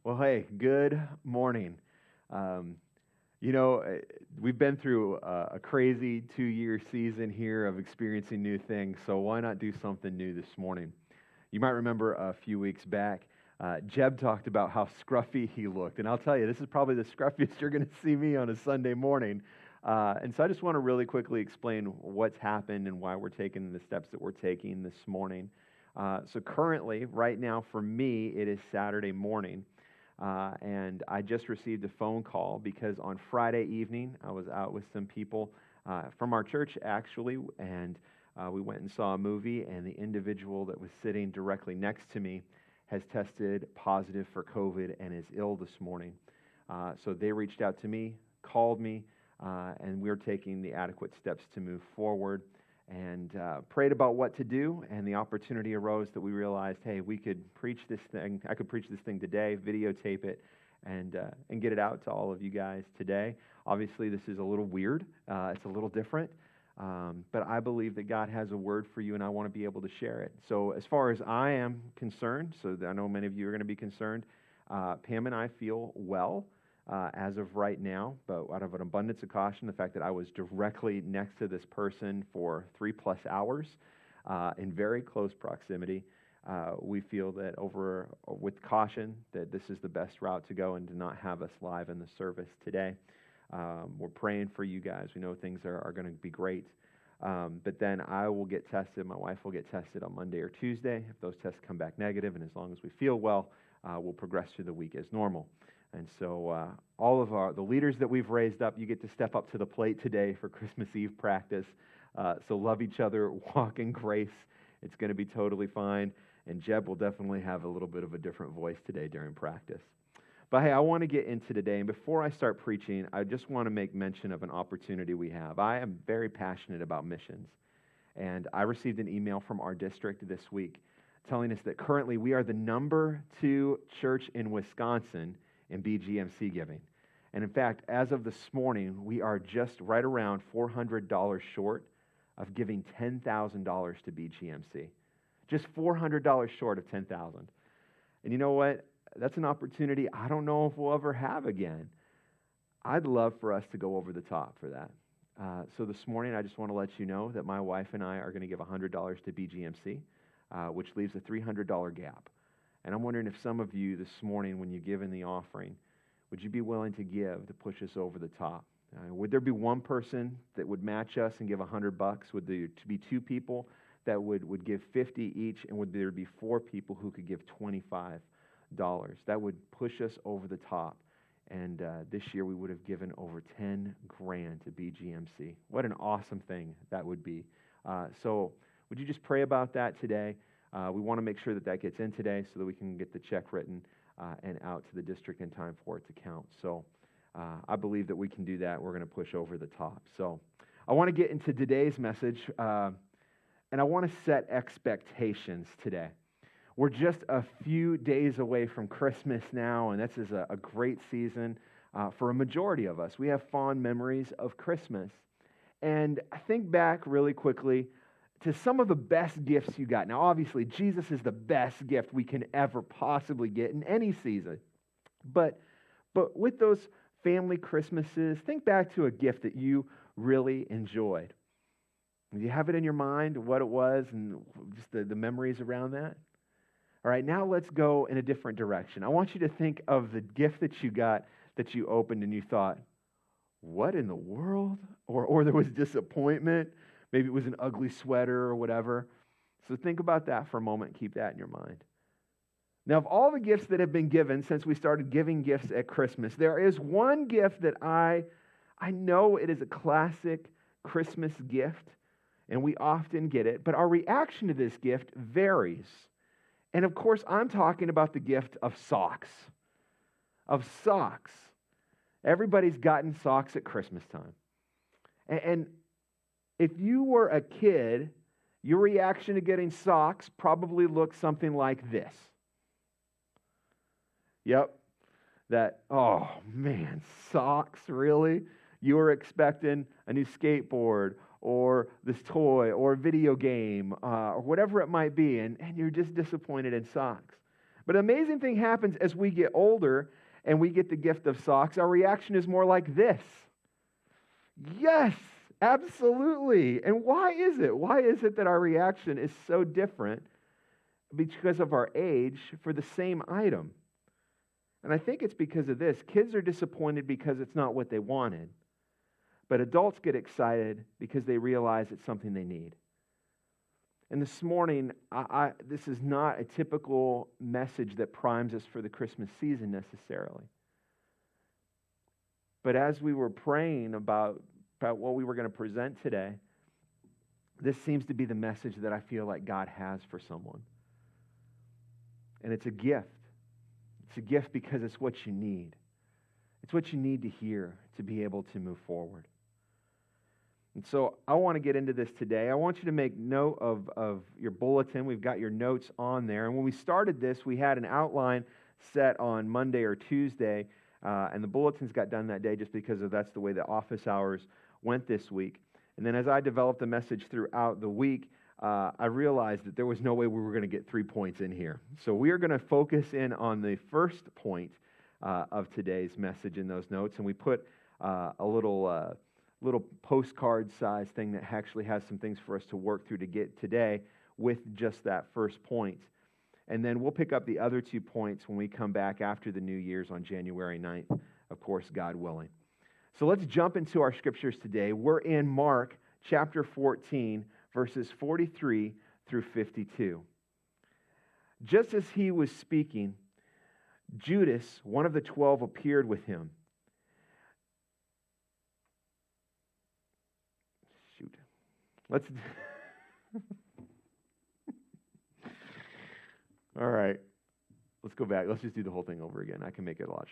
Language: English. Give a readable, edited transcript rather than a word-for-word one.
Well, hey, good morning. Um, you know, uh, we've been through a crazy 2 year season here of experiencing new things, so why not do something new this morning? You might remember a few weeks back, Jeb talked about how scruffy he looked, and I'll tell you, this is probably the scruffiest you're going to see me on a Sunday morning. And so I just want to really quickly explain what's happened and why we're taking the steps that we're taking this morning. So currently, right now, for me, it is Saturday morning. And I just received a phone call because on Friday evening, I was out with some people from our church, actually, and we went and saw a movie, and the individual that was sitting directly next to me has tested positive for COVID and is ill this morning. So they reached out to me, called me, and we're taking the adequate steps to move forward and prayed about what to do, and the opportunity arose that we realized, hey, we could preach this thing. I could preach this thing today, videotape it, and get it out to all of you guys today. Obviously, this is a little weird. It's a little different, but I believe that God has a word for you, and I want to be able to share it. So as far as I am concerned, so I know many of you are going to be concerned, Pam and I feel well. As of right now, but out of an abundance of caution, the fact that I was directly next to this person for 3+ hours in very close proximity, we feel that with caution that this is the best route to go and to not have us live in the service today. We're praying for you guys. We know things are going to be great. But then I will get tested. My wife will get tested on Monday or Tuesday. If those tests come back negative, and as long as we feel well, we'll progress through the week as normal. And so all of the leaders that we've raised up, you get to step up to the plate today for Christmas Eve practice. So love each other, walk in grace. It's going to be totally fine. And Jeb will definitely have a little bit of a different voice today during practice. But hey, I want to get into today. And before I start preaching, I just want to make mention of an opportunity we have. I am very passionate about missions. And I received an email from our district this week telling us that currently we are the number 2 church in Wisconsin in BGMC giving. And in fact, as of this morning, we are just right around $400 short of giving $10,000 to BGMC. Just $400 short of $10,000. And you know what? That's an opportunity I don't know if we'll ever have again. I'd love for us to go over the top for that. So this morning, I just want to let you know that my wife and I are going to give $100 to BGMC, which leaves a $300 gap. And I'm wondering if some of you this morning, when you give in the offering, would you be willing to give to push us over the top? Would there be one person that would match us and give $100? Would there be 2 people that would give $50 each? And would there be 4 people who could give $25? That would push us over the top. And this year we would have given over $10,000 to BGMC. What an awesome thing that would be. So would you just pray about that today? We want to make sure that gets in today so that we can get the check written and out to the district in time for it to count. So I believe that we can do that. We're going to push over the top. So I want to get into today's message, and I want to set expectations today. We're just a few days away from Christmas now, and this is a great season for a majority of us. We have fond memories of Christmas. And I think back really quickly to some of the best gifts you got. Now, obviously, Jesus is the best gift we can ever possibly get in any season. But with those family Christmases, think back to a gift that you really enjoyed. Do you have it in your mind, what it was, and just the memories around that? All right, now let's go in a different direction. I want you to think of the gift that you got that you opened and you thought, what in the world? Or there was disappointment. Maybe it was an ugly sweater or whatever. So think about that for a moment. Keep that in your mind. Now, of all the gifts that have been given since we started giving gifts at Christmas, there is one gift that I know it is a classic Christmas gift, and we often get it, but our reaction to this gift varies. And of course, I'm talking about the gift of socks. Of socks. Everybody's gotten socks at Christmas time. And if you were a kid, your reaction to getting socks probably looked something like this. Yep. Oh man, socks, really? You were expecting a new skateboard or this toy or video game or whatever it might be, and you're just disappointed in socks. But an amazing thing happens as we get older and we get the gift of socks. Our reaction is more like this. Yes, absolutely. And why is it? Why is it that our reaction is so different because of our age for the same item? And I think it's because of this. Kids are disappointed because it's not what they wanted. But adults get excited because they realize it's something they need. And this morning, this is not a typical message that primes us for the Christmas season necessarily. But as we were praying about what we were going to present today, this seems to be the message that I feel like God has for someone. And it's a gift. It's a gift because it's what you need. It's what you need to hear to be able to move forward. And so I want to get into this today. I want you to make note of your bulletin. We've got your notes on there. And when we started this, we had an outline set on Monday or Tuesday, and the bulletins got done that day just because that's the way the office hours went this week. And then as I developed the message throughout the week, I realized that there was no way we were going to get 3 points in here. So we are going to focus in on the first point of today's message in those notes, and we put a little postcard-sized thing that actually has some things for us to work through to get today with just that first point. And then we'll pick up the other 2 points when we come back after the New Year's on January 9th, of course, God willing. So let's jump into our scriptures today. We're in Mark chapter 14, verses 43 through 52. Just as he was speaking, Judas, one of the 12, appeared with him. Let's. All right. Let's go back. Let's just do the whole thing over again. I can make it a lot